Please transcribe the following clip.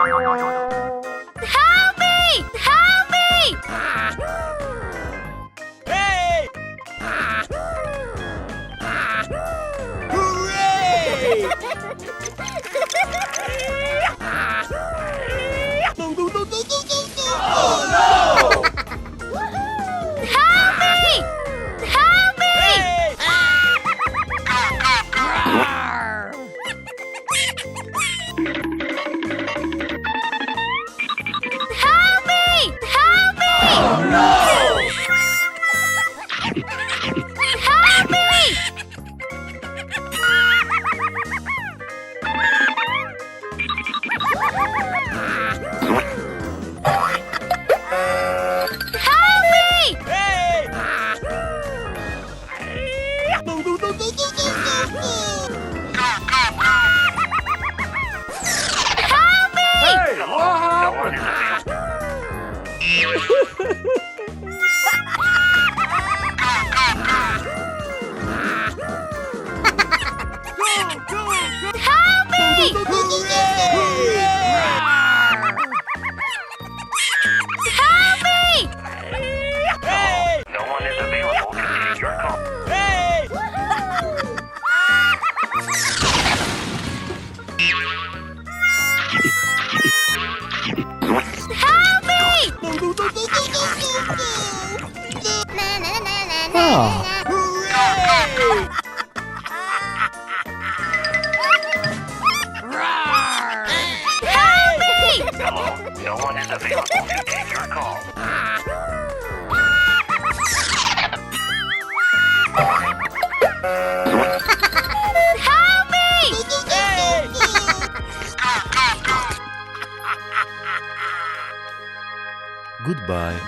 Help me! Help me! Hey! Hooray! No, no, no, no, no, no, no! Oh, no! Help me! Help me! Hey! Help me! Help me! Oh, no! Help me! Help me! Hey! No, no, no, no, no, no, no! Help me! Hey, what happened? Help me! Hooray! Help me! Hey! No one is available to take your call. Hey! Help me! No, no, no, no, no, no, no, no! Ah. Hooray! Help me! Hello, no one is available to take your call. Help me! Hey! Goodbye.